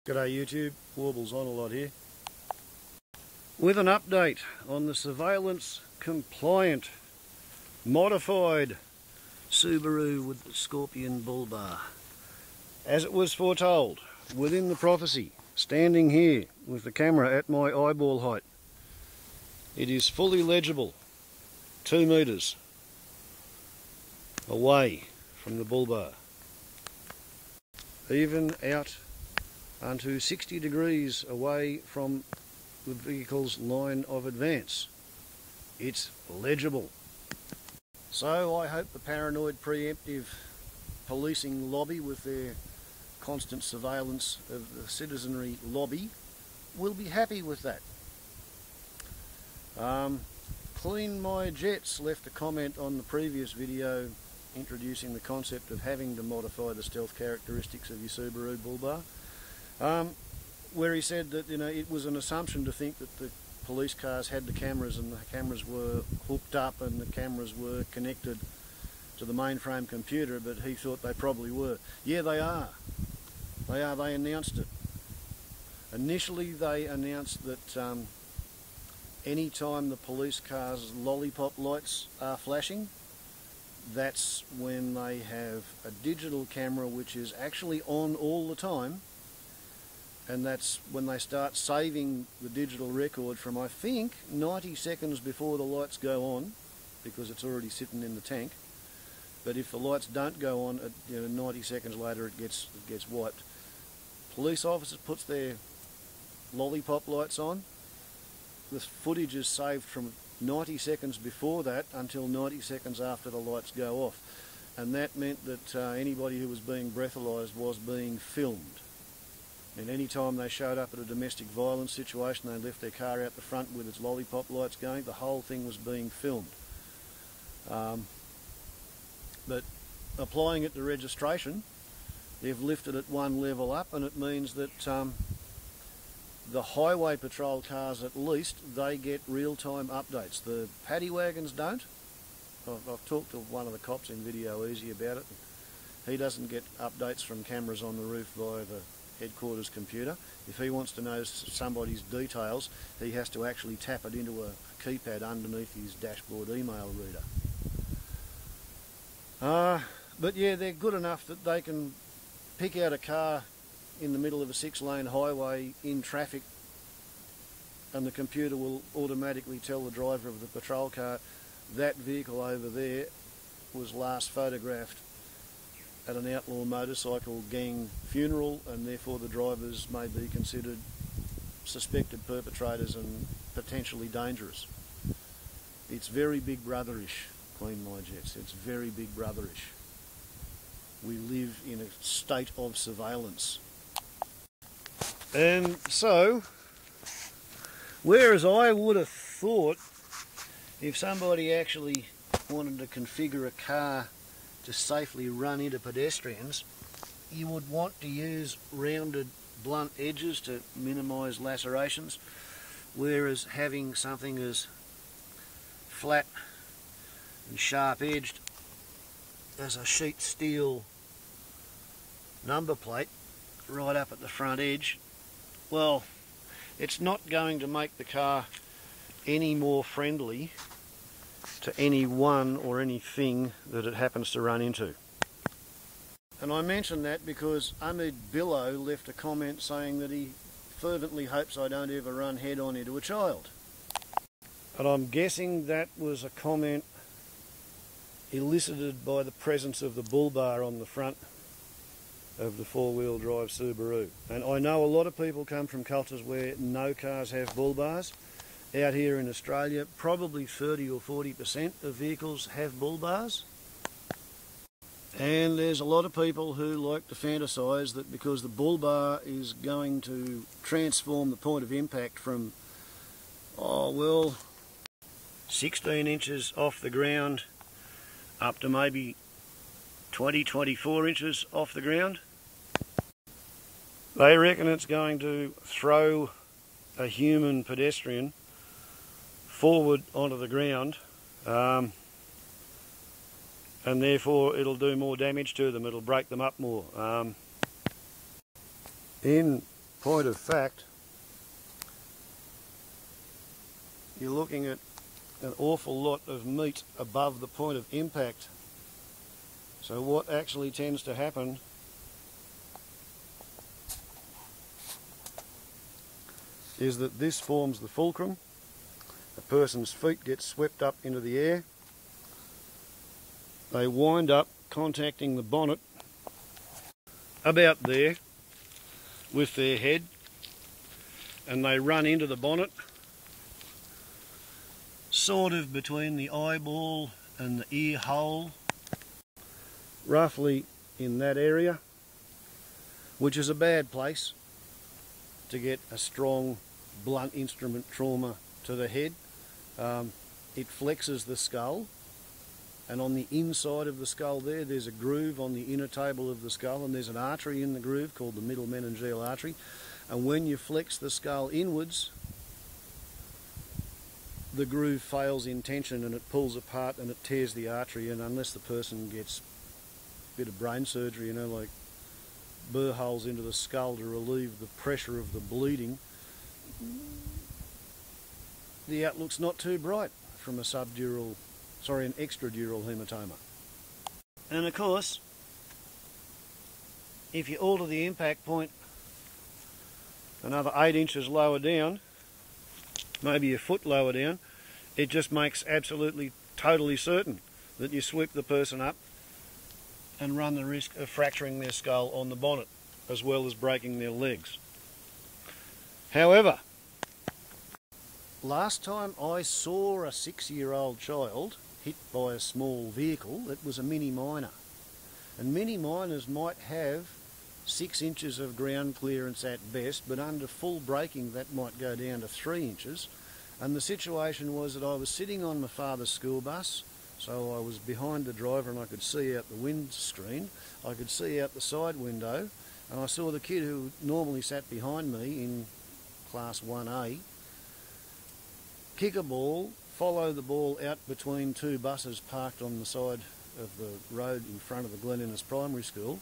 G'day YouTube, Warbles on a lot here. With an update on the surveillance compliant modified Subaru with the Scorpion Bull-Bar. As it was foretold within the prophecy, standing here with the camera at my eyeball height, it is fully legible 2 metres away from the Bull-Bar. Even out unto 60 degrees away from the vehicle's line of advance. It's legible. So I hope the paranoid preemptive policing lobby with their constant surveillance of the citizenry lobby will be happy with that. clnmyjts left a comment on the previous video introducing the concept of having to modify the stealth characteristics of your Subaru Bull-Bar. Where he said that it was an assumption to think that the police cars had the cameras and the cameras were hooked up and the cameras were connected to the mainframe computer, but he thought they probably were. Yeah, they are. They are. They announced it. Initially they announced that any time the police cars' lollipop lights are flashing, that's when they have a digital camera which is actually on all the time. And that's when they start saving the digital record from, I think, 90 seconds before the lights go on, because it's already sitting in the tank. But if the lights don't go on, 90 seconds later it gets wiped. Police officers puts their lollipop lights on. The footage is saved from 90 seconds before that until 90 seconds after the lights go off. And that meant that anybody who was being breathalyzed was being filmed. And any time they showed up at a domestic violence situation, they left their car out the front with its lollipop lights going, the whole thing was being filmed. But applying it to registration, they've lifted it one level up, and it means that the highway patrol cars, at least, they get real-time updates. The paddy wagons don't. I've talked to one of the cops in Video Easy about it. He doesn't get updates from cameras on the roof via the headquarters computer. If he wants to know somebody's details, he has to actually tap it into a keypad underneath his dashboard email reader. But yeah, they're good enough that they can pick out a car in the middle of a 6-lane highway in traffic, and the computer will automatically tell the driver of the patrol car that vehicle over there was last photographed at an outlaw motorcycle gang funeral, and therefore the drivers may be considered suspected perpetrators and potentially dangerous. It's very big brotherish, clnmyjts. It's very big brotherish. We live in a state of surveillance. And so, whereas I would have thought if somebody actually wanted to configure a car to safely run into pedestrians, you would want to use rounded blunt edges to minimise lacerations, whereas having something as flat and sharp edged as a sheet steel number plate right up at the front edge, well, it's not going to make the car any more friendly to anyone or anything that it happens to run into. And I mention that because billow left a comment saying that he fervently hopes I don't ever run head on into a child. And I'm guessing that was a comment elicited by the presence of the Bull-Bar on the front of the 4-wheel drive Subaru. And I know a lot of people come from cultures where no cars have Bull-Bars. Out here in Australia, probably 30 or 40% of vehicles have Bull-Bars. And there's a lot of people who like to fantasise that because the Bull-Bar is going to transform the point of impact from, 16 inches off the ground up to maybe 20, 24 inches off the ground. They reckon it's going to throw a human pedestrian forward onto the ground, and therefore it'll do more damage to them, it'll break them up more. In point of fact, you're looking at an awful lot of meat above the point of impact. So what actually tends to happen is that this forms the fulcrum. A person's feet get swept up into the air. They wind up contacting the bonnet about there with their head, and they run into the bonnet sort of between the eyeball and the ear hole, roughly in that area, which is a bad place to get a strong blunt instrument trauma to the head. It flexes the skull, and on the inside of the skull there's a groove on the inner table of the skull, and there's an artery in the groove called the middle meningeal artery, and when you flex the skull inwards, the groove fails in tension and it pulls apart and it tears the artery, and unless the person gets a bit of brain surgery, you know, like burr holes into the skull to relieve the pressure of the bleeding, the outlook's not too bright from an extradural hematoma. And of course, if you alter the impact point another 8 inches lower down, maybe a foot lower down, it just makes absolutely totally certain that you sweep the person up and run the risk of fracturing their skull on the bonnet as well as breaking their legs. However, last time I saw a 6-year-old child hit by a small vehicle, it was a mini miner. And mini miners might have 6 inches of ground clearance at best, but under full braking that might go down to 3 inches. And the situation was that I was sitting on my father's school bus, so I was behind the driver and I could see out the windscreen, I could see out the side window, and I saw the kid who normally sat behind me in class 1A kick a ball, follow the ball out between 2 buses parked on the side of the road in front of the Glen Innes Primary School,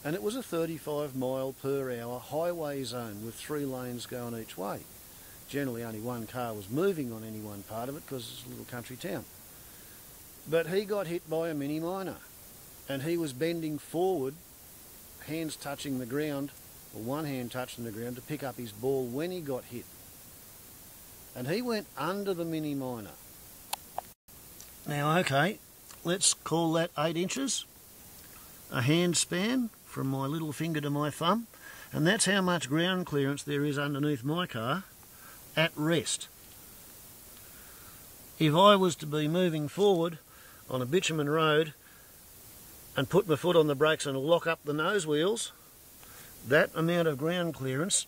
and it was a 35-mile-per-hour highway zone with 3 lanes going each way. Generally only 1 car was moving on any one part of it because it's a little country town. But he got hit by a mini miner, and he was bending forward, hands touching the ground, or one hand touching the ground to pick up his ball when he got hit. And he went under the mini miner. Now, okay, let's call that 8 inches, a hand span from my little finger to my thumb, and that's how much ground clearance there is underneath my car at rest. If I was to be moving forward on a bitumen road and put my foot on the brakes and lock up the nose wheels, that amount of ground clearance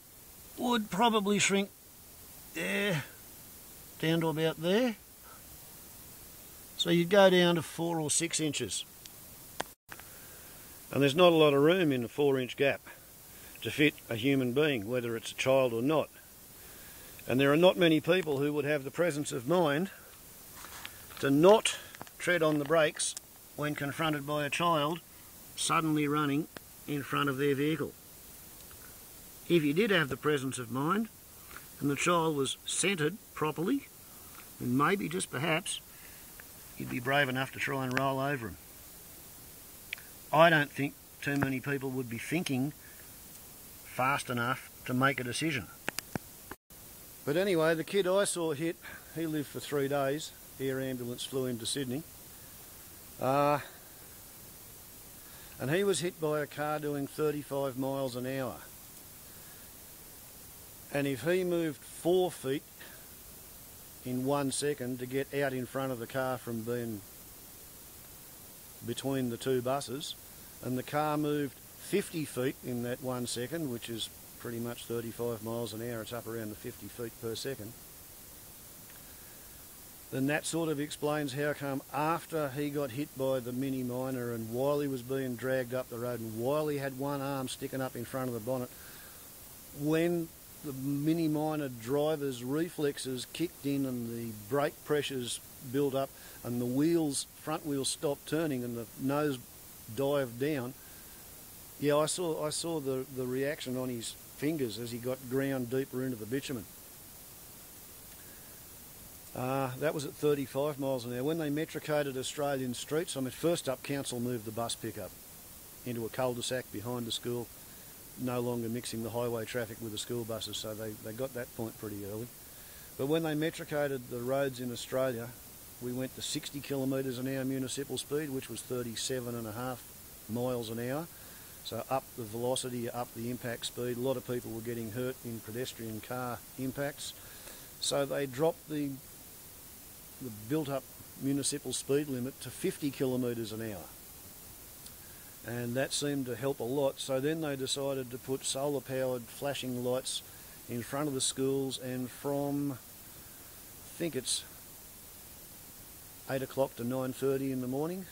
would probably shrink down to about there. So you'd go down to 4 or 6 inches. And there's not a lot of room in a 4-inch gap to fit a human being, whether it's a child or not. And there are not many people who would have the presence of mind to not tread on the brakes when confronted by a child suddenly running in front of their vehicle. If you did have the presence of mind and the child was centred properly, then maybe, just perhaps, you'd be brave enough to try and roll over him. I don't think too many people would be thinking fast enough to make a decision. But anyway, the kid I saw hit, he lived for 3 days. Air ambulance flew him to Sydney. And he was hit by a car doing 35 miles an hour. And if he moved 4 feet in 1 second to get out in front of the car from being between the 2 buses, and the car moved 50 feet in that 1 second, which is pretty much 35 miles an hour, it's up around the 50 feet per second, then that sort of explains how come after he got hit by the mini miner and while he was being dragged up the road and while he had one arm sticking up in front of the bonnet, when the mini miner driver's reflexes kicked in and the brake pressures built up and the wheels, front wheels stopped turning and the nose dived down, yeah, I saw the reaction on his fingers as he got ground deeper into the bitumen. That was at 35 miles an hour. When they metricated Australian streets, I mean, first up, council moved the bus pickup into a cul-de-sac behind the school, no longer mixing the highway traffic with the school buses, so they got that point pretty early. But when they metricated the roads in Australia, we went to 60 kilometres an hour municipal speed, which was 37.5 miles an hour. So up the velocity, up the impact speed. A lot of people were getting hurt in pedestrian car impacts. So they dropped the built-up municipal speed limit to 50 kilometres an hour. And that seemed to help a lot. So then they decided to put solar-powered flashing lights in front of the schools, and from, I think it's 8 o'clock to 9:30 in the morning,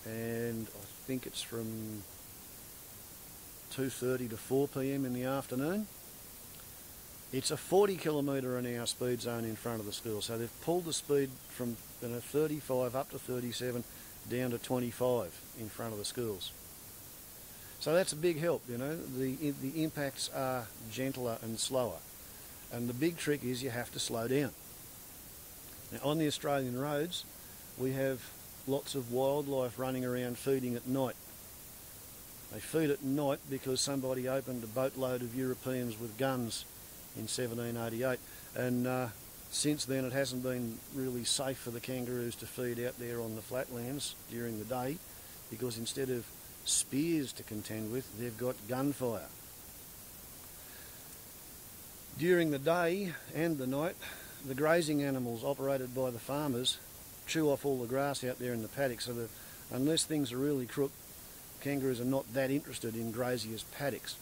and I think it's from 2:30 to 4 p.m. in the afternoon. It's a 40 kilometre an hour speed zone in front of the school, so they've pulled the speed from 35 up to 37 down to 25 in front of the schools. So that's a big help, you know. The impacts are gentler and slower, and the big trick is you have to slow down. Now, on the Australian roads, we have lots of wildlife running around feeding at night. They feed at night because somebody opened a boatload of Europeans with guns in 1788, and since then it hasn't been really safe for the kangaroos to feed out there on the flatlands during the day, because instead of spears to contend with, they've got gunfire. During the day and the night, the grazing animals operated by the farmers chew off all the grass out there in the paddock, so that unless things are really crook, kangaroos are not that interested in graziers' paddocks.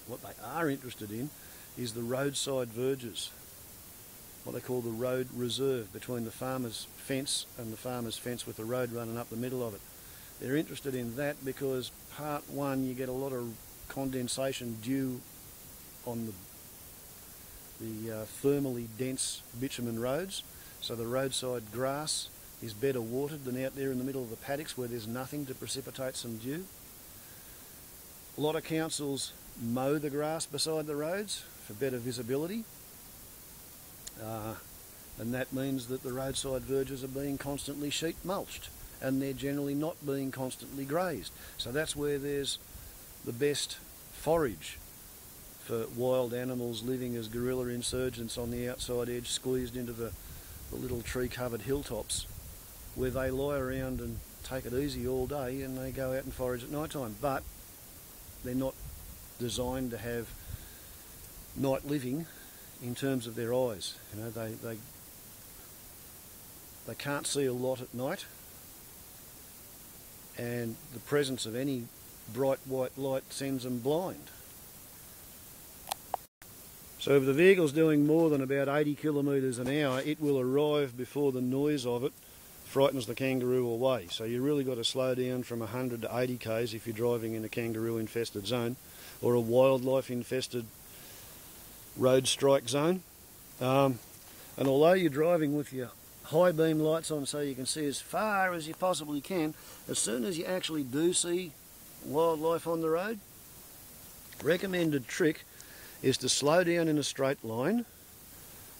What they are interested in is the roadside verges, what they call the road reserve, between the farmer's fence and the farmer's fence with the road running up the middle of it. They're interested in that because, part one, you get a lot of condensation dew on the thermally dense bitumen roads, so the roadside grass is better watered than out there in the middle of the paddocks where there's nothing to precipitate some dew. A lot of councils mow the grass beside the roads for better visibility, and that means that the roadside verges are being constantly sheet mulched, and they're generally not being constantly grazed. So that's where there's the best forage for wild animals living as guerrilla insurgents on the outside edge, squeezed into the little tree-covered hilltops, where they lie around and take it easy all day, and they go out and forage at night time. But they're not designed to have night living in terms of their eyes. You know, they can't see a lot at night, and the presence of any bright white light sends them blind. So if the vehicle's doing more than about 80 kilometres an hour, it will arrive before the noise of it frightens the kangaroo away. So you really got to slow down from 100 to 80 k's if you're driving in a kangaroo infested zone or a wildlife infested road strike zone. And although you're driving with your high beam lights on so you can see as far as you possibly can, as soon as you actually do see wildlife on the road, recommended trick is to slow down in a straight line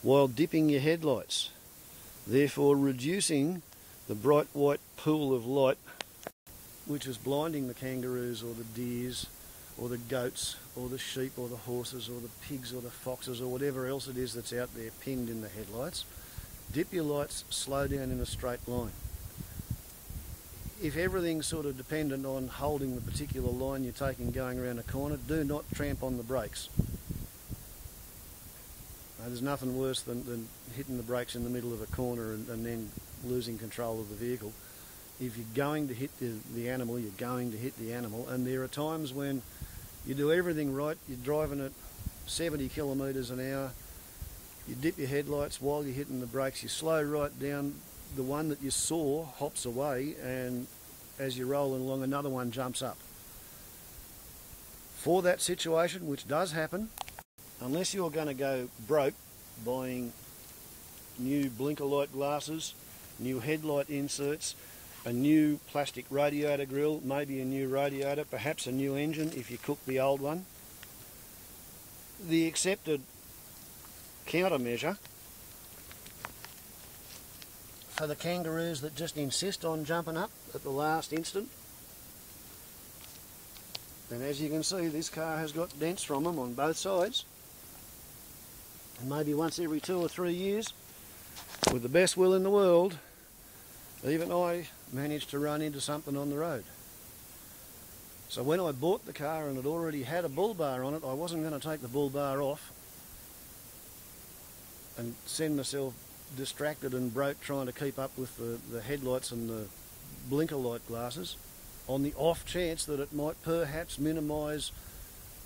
while dipping your headlights, therefore reducing the bright white pool of light which is blinding the kangaroos or the deers or the goats or the sheep or the horses or the pigs or the foxes or whatever else it is that's out there pinned in the headlights. Dip your lights, slow down in a straight line. If everything's sort of dependent on holding the particular line you're taking going around a corner, do not tramp on the brakes. There's nothing worse than hitting the brakes in the middle of a corner and then losing control of the vehicle. If you're going to hit the animal, you're going to hit the animal, and there are times when you do everything right, you're driving at 70 kilometres an hour, you dip your headlights while you're hitting the brakes, you slow right down, the one that you saw hops away, and as you're rolling along another one jumps up. For that situation, which does happen, unless you're going to go broke buying new blinker light glasses, new headlight inserts, a new plastic radiator grille, maybe a new radiator, perhaps a new engine if you cook the old one, the accepted countermeasure for the kangaroos that just insist on jumping up at the last instant. And as you can see, this car has got dents from them on both sides. And maybe once every 2 or 3 years, with the best will in the world, even I managed to run into something on the road. So when I bought the car and it already had a Bull-Bar on it, I wasn't going to take the Bull-Bar off and send myself distracted and broke trying to keep up with the headlights and the blinker light glasses, on the off chance that it might perhaps minimise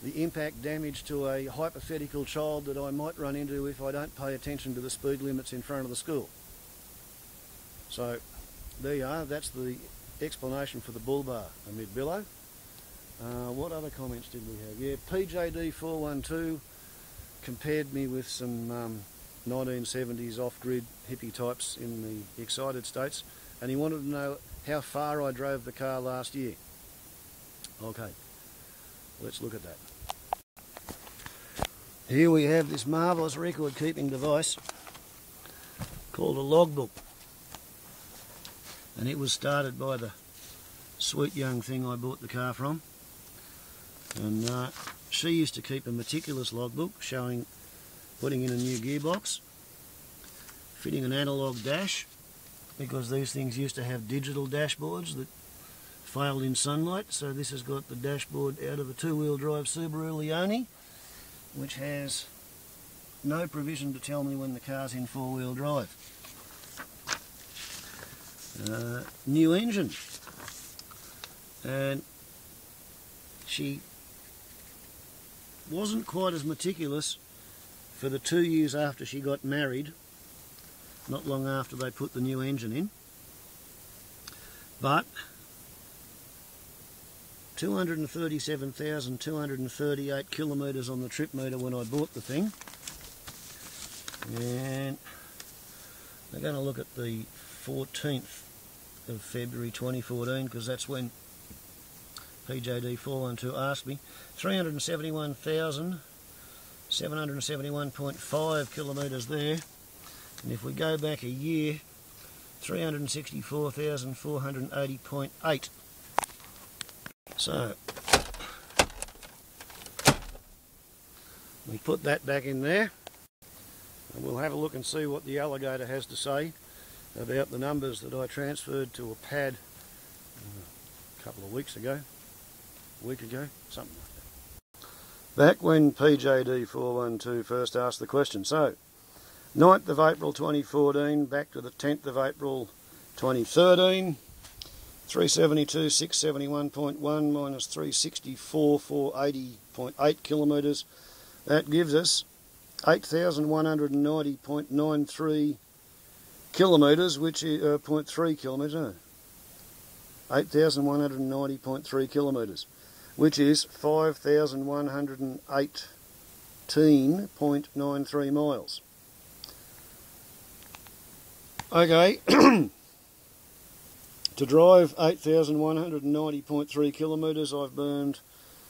the impact damage to a hypothetical child that I might run into if I don't pay attention to the speed limits in front of the school. So there you are, that's the explanation for the Bull-Bar amid billow. What other comments did we have? Yeah, pjd412 compared me with some 1970s off-grid hippie types in the excited states, and he wanted to know how far I drove the car last year. Okay, let's look at that. Here we have this marvellous record-keeping device called a logbook, and it was started by the sweet young thing I bought the car from, and she used to keep a meticulous logbook showing putting in a new gearbox, fitting an analogue dash, because these things used to have digital dashboards that failed in sunlight. So this has got the dashboard out of a two-wheel drive Subaru Leone, which has no provision to tell me when the car's in four-wheel drive. New engine, and she wasn't quite as meticulous for the 2 years after she got married, not long after they put the new engine in, but 237,238 kilometres on the trip meter when I bought the thing. And we're going to look at the 14th of February 2014, because that's when pjd412 asked me. 371,771.5 kilometres there, and if we go back a year, 364,480.8. So we put that back in there, and we'll have a look and see what the alligator has to say about the numbers that I transferred to a pad a couple of weeks ago, a week ago, something like that. Back when pjd412 first asked the question. So 9th of April 2014 back to the 10th of April 2013, 372,671.1 minus 364,480.8 kilometres. That gives us 8,190.93 kilometres, which is 0.3 kilometres, no, 8,190.3 kilometres, which is 5,118.93 miles. Okay, to drive 8,190.3 kilometres, I've burned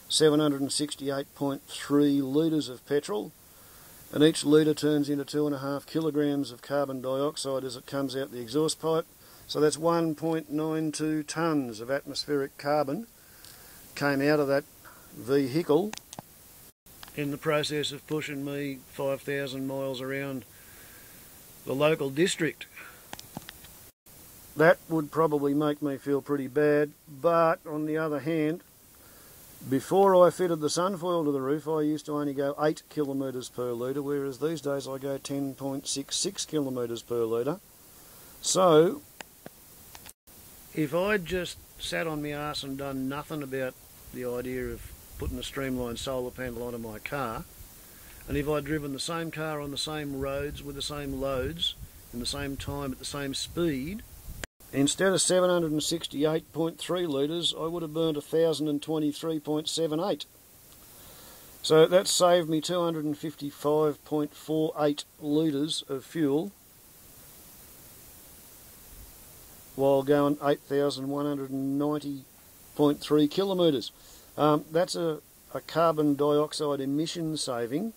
768.3 litres of petrol, and each litre turns into 2.5 kilograms of carbon dioxide as it comes out the exhaust pipe. So that's 1.92 tonnes of atmospheric carbon came out of that vehicle in the process of pushing me 5,000 miles around the local district. That would probably make me feel pretty bad, but on the other hand, before I fitted the sunfoil to the roof, I used to only go 8 kilometres per litre, whereas these days I go 10.66 kilometres per litre. So, if I'd just sat on my arse and done nothing about the idea of putting a streamlined solar panel onto my car, and if I'd driven the same car on the same roads with the same loads in the same time at the same speed, instead of 768.3 litres, I would have burned 1,023.78. So that saved me 255.48 litres of fuel while going 8,190.3 kilometres. That's a a carbon dioxide emission saving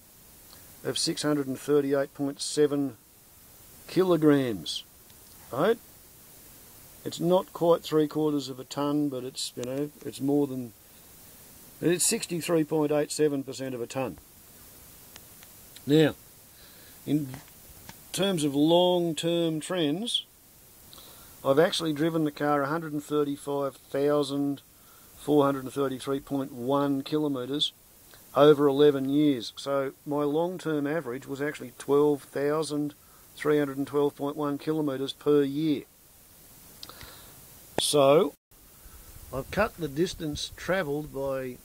of 638.7 kilograms. Right? It's not quite 3/4 of a tonne, but it's, you know, it's more than, it's 63.87% of a tonne. Now, in terms of long-term trends, I've actually driven the car 135,433.1 kilometres over 11 years. So my long-term average was actually 12,312.1 kilometres per year. So I've cut the distance travelled by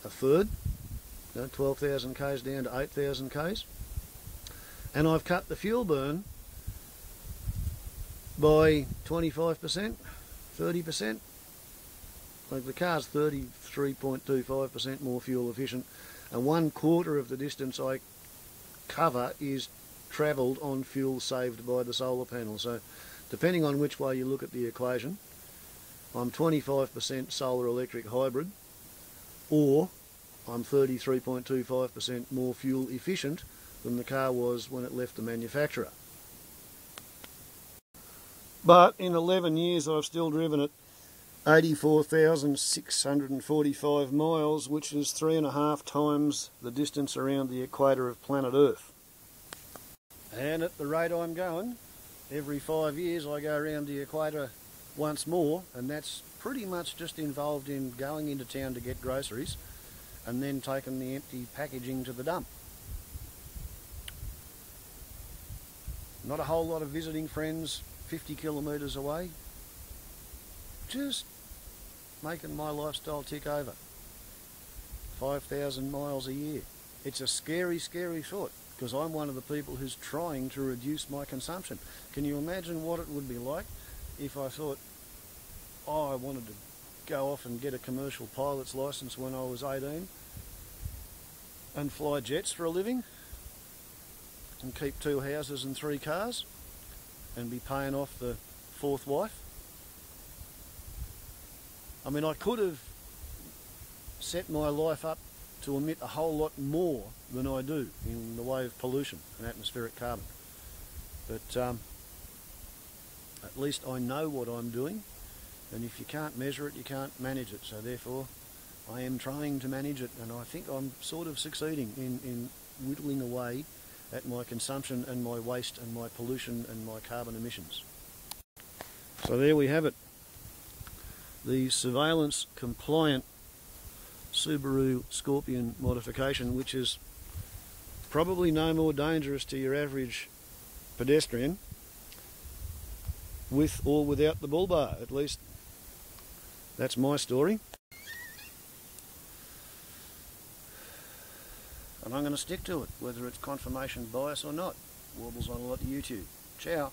a third, 12,000 k's down to 8,000 k's, and I've cut the fuel burn by 25%, 30%. Like the car's 33.25% more fuel efficient, and 1/4 of the distance I cover is travelled on fuel saved by the solar panel. So depending on which way you look at the equation, I'm 25% solar electric hybrid, or I'm 33.25% more fuel efficient than the car was when it left the manufacturer. But in 11 years I've still driven it 84,645 miles, which is 3.5 times the distance around the equator of planet Earth. And at the rate I'm going, every 5 years I go around the equator once more, and that's pretty much just involved in going into town to get groceries and then taking the empty packaging to the dump. Not a whole lot of visiting friends 50 kilometres away, just making my lifestyle tick over. 5,000 miles a year. It's a scary, scary thought, because I'm one of the people who's trying to reduce my consumption. Can you imagine what it would be like if I thought, oh, I wanted to go off and get a commercial pilot's licence when I was 18 and fly jets for a living and keep 2 houses and 3 cars and be paying off the 4th wife? I mean, I could have set my life up to emit a whole lot more than I do in the way of pollution and atmospheric carbon. But at least I know what I'm doing, and if you can't measure it, you can't manage it. So therefore, I am trying to manage it, and I think I'm sort of succeeding in whittling away at my consumption and my waste and my pollution and my carbon emissions. So there we have it. The surveillance compliant Subaru Scorpion modification, which is probably no more dangerous to your average pedestrian with or without the Bull-Bar. At least that's my story. And I'm going to stick to it, whether it's confirmation bias or not. Warbles on a lot of YouTube. Ciao.